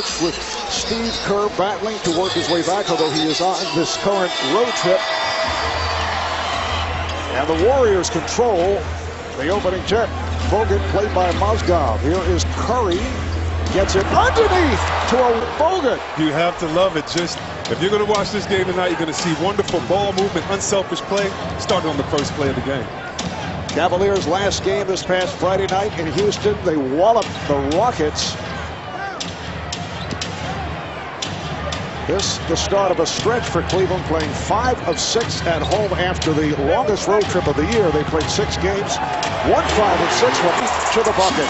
coach with Steve Kerr battling to work his way back, although he is on this current road trip. And the Warriors control the opening tip. Bogut played by Mozgov. Here is Curry. Gets it underneath to a Bogut. You have to love it. Just if you're going to watch this game tonight, you're going to see wonderful ball movement, unselfish play, starting on the first play of the game. Cavaliers' last game this past Friday night in Houston. They walloped the Rockets. This the start of a stretch for Cleveland, playing 5 of 6 at home after the longest road trip of the year. They played 6 games, won 5 of 6, went to the bucket.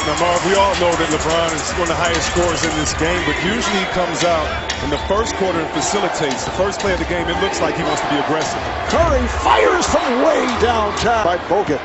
Now, Marv, we all know that LeBron is one of the highest scorers in this game, but usually he comes out in the first quarter and facilitates. The first play of the game, it looks like he wants to be aggressive. Curry fires from way downtown by Bogut.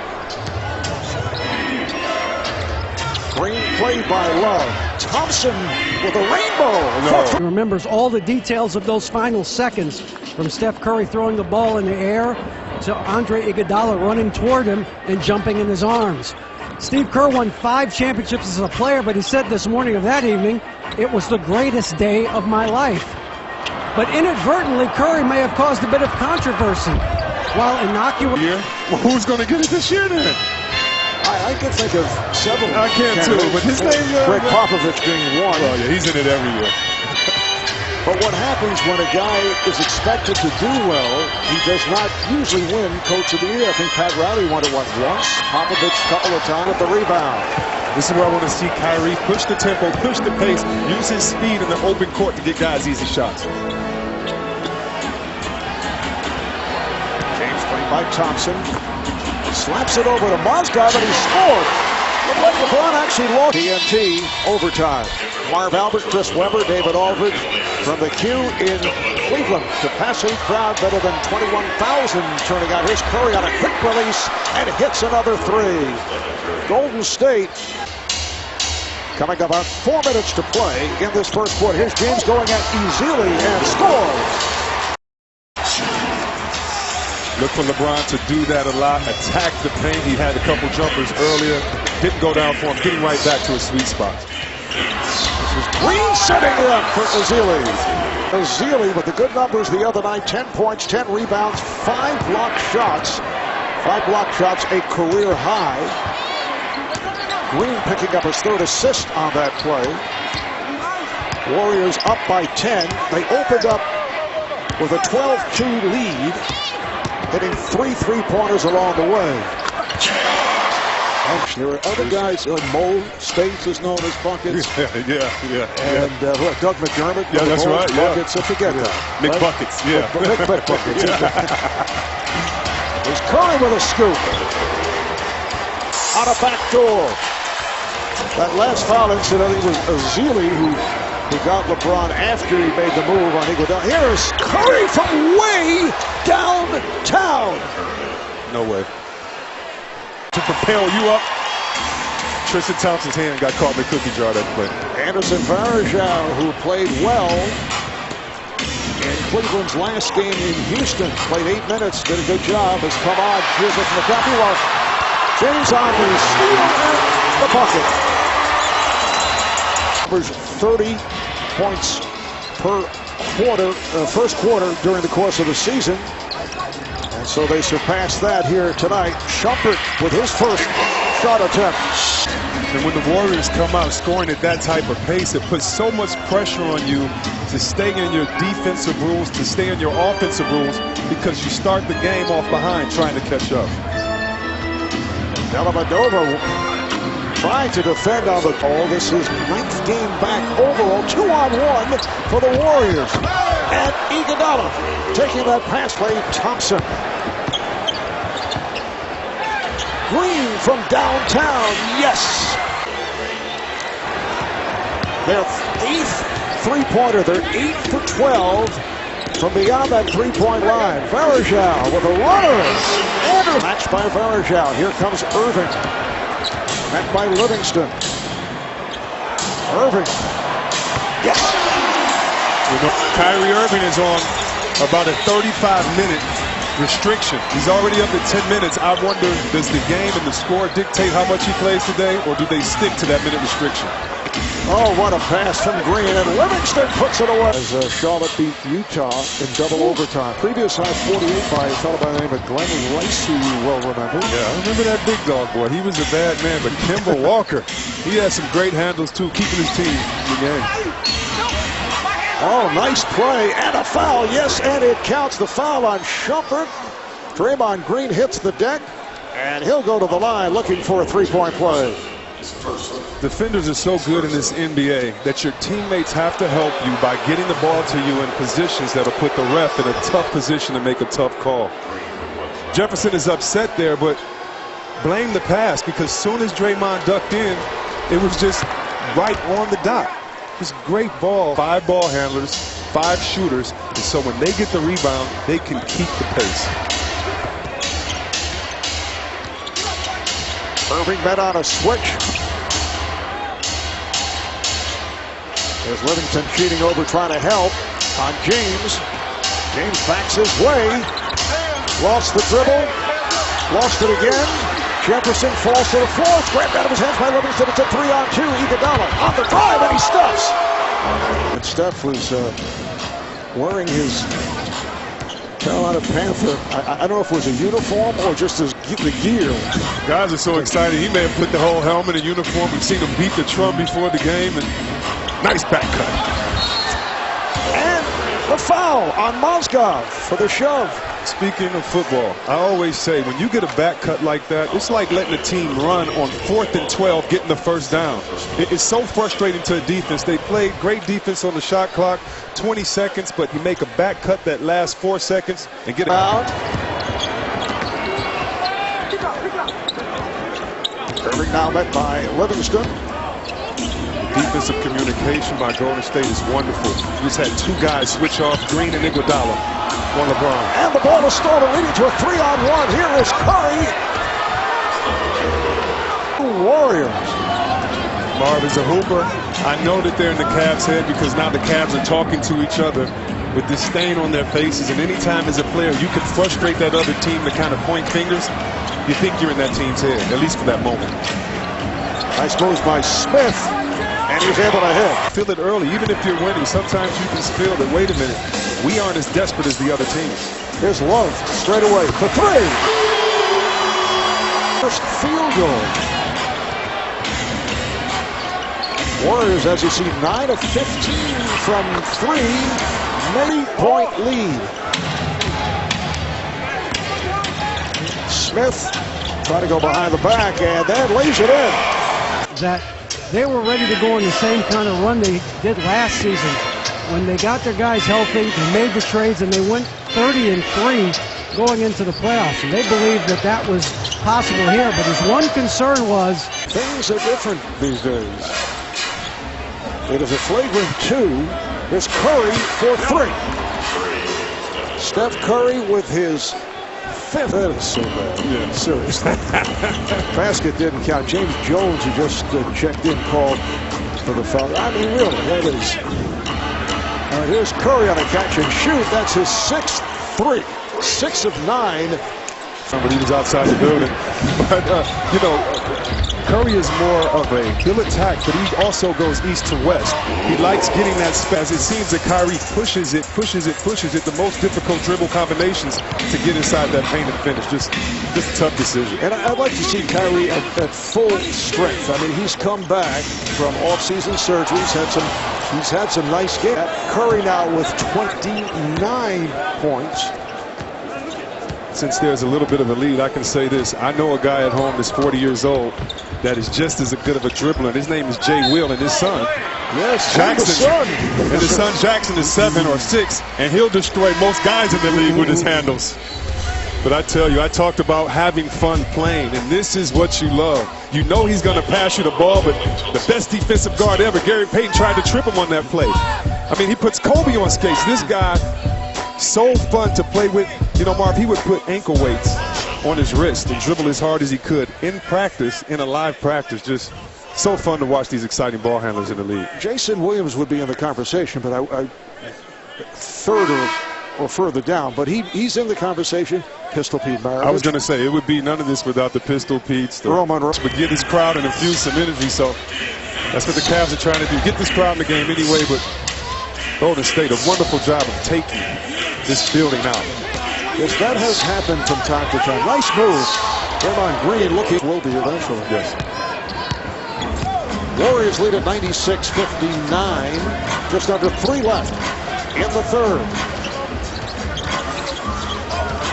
Green played by Love. Thompson with a rainbow. He remembers all the details of those final seconds, from Steph Curry throwing the ball in the air to Andre Iguodala running toward him and jumping in his arms. Steve Kerr won 5 championships as a player, but he said this morning of that evening, it was the greatest day of my life. But inadvertently, Curry may have caused a bit of controversy. While innocuous... Well, who's going to get it this year then? I can think of several. I can too, but his name... Greg Popovich being one. Oh, yeah, he's in it every year. But what happens when a guy is expected to do well, he does not usually win Coach of the Year. I think Pat Riley won it once. Popovich a couple of times with the rebound. This is where I want to see Kyrie push the tempo, push the pace, use his speed in the open court to get guys easy shots. James played by Thompson. Slaps it over to Mozgov, and he scored. Looked like LeBron actually lost. TNT overtime. Marv Albert, Chris Webber, David Aldridge from the Q in Cleveland. Capacity crowd better than 21,000 turning out. Here's Curry on a quick release and hits another 3. Golden State coming about 4 minutes to play in this first quarter. Here's James going at Ezeli and scores. Look for LeBron to do that a lot, attack the paint. He had a couple jumpers earlier. Didn't go down for him, getting right back to his sweet spot. This is Green setting it up for Ezeli. Ezeli with the good numbers the other night, 10 points, 10 rebounds, 5 blocked shots. 5 blocked shots, a career high. Green picking up his 3rd assist on that play. Warriors up by 10. They opened up with a 12-2 lead, hitting 3 3-pointers along the way. There are other guys, Mo Spates is known as buckets. And Doug McDermott. Yeah, that's right. Buckets, so forget that. Mick right? Buckets, yeah. Mick Buckets. There's Curry with a scoop. On a back door. That last foul incident, it was Ezeli who got LeBron after he made the move on Iguodala. Here's Curry from way downtown. No way. To propel you up, Tristan Thompson's hand got caught in the cookie jar that play. Anderson Varejao, who played well in Cleveland's last game in Houston, played 8 minutes, did a good job, has come on. Here's it from the top. James on the steal and the bucket. Average 30 points per quarter, first quarter during the course of the season. And so they surpassed that here tonight. Shumpert with his first shot attempt. And when the Warriors come out scoring at that type of pace, it puts so much pressure on you to stay in your defensive rules, to stay in your offensive rules, because you start the game off behind trying to catch up. Dellavedova trying to defend on the ball. This is 9th game back overall, 2-on-1 for the Warriors. And Iguodala taking that pass play. Thompson. Green from downtown. Yes. Their 8th three-pointer. They're 8 for 12 from beyond that three-point line. Varejao with a runner. And matched by Varejao. Here comes Irving. Met by Livingston. Irving. Yes. You know, Kyrie Irving is on about a 35-minute restriction. He's already up at 10 minutes. I wonder, does the game and the score dictate how much he plays today, or do they stick to that minute restriction? Oh, what a pass from Green, and Livingston puts it away. As Charlotte beat Utah in double overtime. Previous high 48 by a fellow by the name of Glenn Rice, who you well remember. Yeah, I remember that big dog boy. He was a bad man, but Kemba Walker, he had some great handles too, keeping his team in the game. Oh, nice play and a foul. Yes, and it counts. The foul on Shumpert. Draymond Green hits the deck, and he'll go to the line looking for a three-point play. Defenders are so good in this NBA that your teammates have to help you by getting the ball to you in positions that'll put the ref in a tough position to make a tough call. Jefferson is upset there, but blame the pass, because as soon as Draymond ducked in, it was just right on the dot. It's a great ball. 5 ball handlers, 5 shooters, and so when they get the rebound, they can keep the pace. Irving met on a switch. There's Livingston cheating over, trying to help on James. James backs his way. Lost the dribble. Lost it again. Jefferson falls to the floor. It's grabbed out of his hands by Livingston. It's a 3-on-2. Iguodala on the drive, and he stuffs. And Steph was wearing his Carolina Panther. I don't know if it was a uniform or just the gear. Guys are so excited. He may have put the whole helmet and uniform. We've seen him beat the drum before the game. And nice back cut. And the foul on Mozgov for the shove. Speaking of football, I always say when you get a back cut like that, it's like letting a team run on 4th and 12, getting the first down. It's so frustrating to a defense. They played great defense on the shot clock, 20 seconds, but you make a back cut that lasts 4 seconds and get it out. Irving now met by Livingston. Defensive communication by Golden State is wonderful. You just had 2 guys switch off, Green and Iguodala on LeBron. And the ball is stolen, leading to a 3-on-1. Here is Curry. Warriors. Marv is a hooper. I know that they're in the Cavs' head because now the Cavs are talking to each other with this stain on their faces. And anytime as a player you can frustrate that other team to kind of point fingers, you think you're in that team's head, at least for that moment. Nice moves by Smith. And he's able to hit. Feel it early, even if you're winning. Sometimes you can feel that, wait a minute, we aren't as desperate as the other teams. Here's Love straight away for 3. First field goal. Warriors, as you see, 9 of 15 from 3. 9-point lead. Smith trying to go behind the back and then lays it in. That they were ready to go on the same kind of run they did last season. When they got their guys healthy, they made the trades, and they went 30-3 going into the playoffs. And they believed that that was possible here. But his one concern was... Things are different these days. It is a flagrant 2. Here's Curry for 3. Steph Curry with his 5th. That is so bad. Yeah. Seriously. Basket didn't count. James Jones, who just checked in, called for the foul. I mean, really, that is. All right, here's Curry on a catch and shoot. That's his 6th 3. 6 of 9. But he was outside the building. But, you know, Curry is more of a, he'll attack, but he also goes east to west. He likes getting that space. It seems that Kyrie pushes it. The most difficult dribble combinations to get inside that paint and finish. Just a tough decision. And I'd like to see Kyrie at full strength. I mean, he's come back from off-season surgeries. He's had some nice games. Curry now with 29 points. Since there's a little bit of a lead, I can say this. I know a guy at home that's 40 years old that is just as good of a dribbler. His name is Jay Will, and his son, yes, Jackson, and his son Jackson is 7 or 6, and he'll destroy most guys in the league with his handles. But I tell you, I talked about having fun playing, and this is what you love. You know he's going to pass you the ball, but the best defensive guard ever, Gary Payton, tried to trip him on that play. I mean, he puts Kobe on skates. This guy, so fun to play with. You know, Marv, he would put ankle weights on his wrist and dribble as hard as he could in practice, in a live practice. Just so fun to watch these exciting ball handlers in the league. Jason Williams would be in the conversation, but I third or further down. But he's in the conversation. Pistol Pete Maravich. I was going to say, it would be none of this without the Pistol Pete's. Roman would give his crowd and infuse some energy. So That's what the Cavs are trying to do. Get this crowd in the game anyway, but Golden State, a wonderful job of taking this building out. Yes, that has happened from time to time. Nice move. Draymond Green looking will be eventually. Yes. Warriors lead at 96-59. Just under 3 left in the third.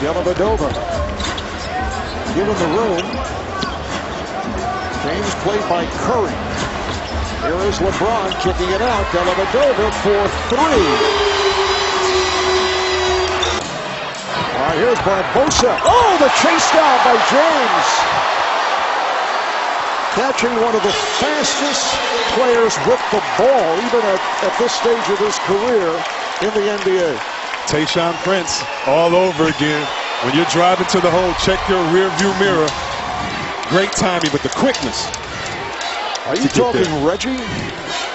Dellavedova given the room. James played by Curry. Here is LeBron kicking it out. Dellavedova for 3. All right, here's Barbosa. Oh, the chase down by James. Catching one of the fastest players with the ball, even at this stage of his career in the NBA. Tayshaun Prince all over again. When you're driving to the hole, check your rear view mirror. Great timing, but the quickness. Are you talking Reggie?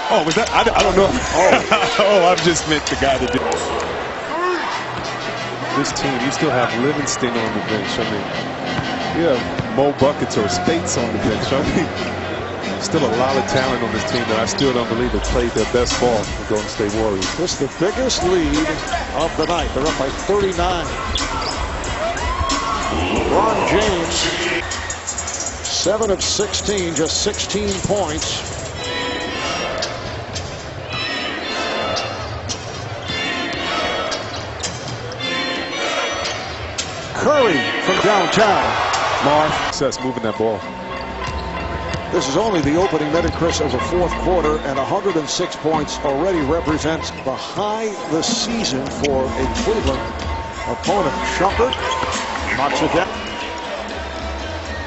Oh, was that? I don't know. Oh, I just meant the guy that did. This team, you still have Livingston on the bench. I mean, you have Mo Buckets or Spates on the bench. I mean, still a lot of talent on this team that I still don't believe have played their best ball, the Golden State Warriors. This is the biggest lead of the night. They're up by 39. LeBron James, 7 of 16, just 16 points. Curry from downtown. Success moving that ball. This is only the opening minute, Chris, of the fourth quarter, and 106 points already represents the high this season for a Cleveland opponent. Shumpert knocks it down.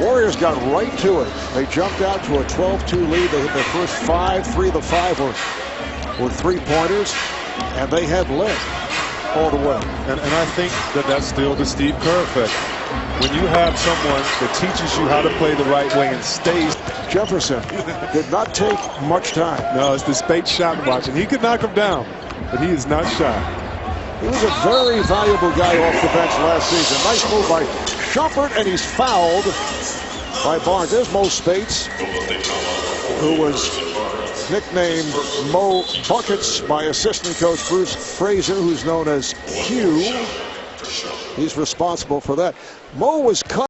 Warriors got right to it. They jumped out to a 12-2 lead. They hit their first 5. 3 of the 5 were three-pointers, and they had led all the way. And I think that's still the Steve Kerr effect. When you have someone that teaches you how to play the right way and stays. Jefferson did not take much time. No, it's the Spates shot watch, and he could knock him down, but he is not shy. He was a very valuable guy off the bench last season. Nice move by Shumpert, and he's fouled by Barnes. There's Mo Spates, who was nicknamed Mo Buckets by assistant coach Bruce Fraser, who's known as Q. He's responsible for that. Mo was cut.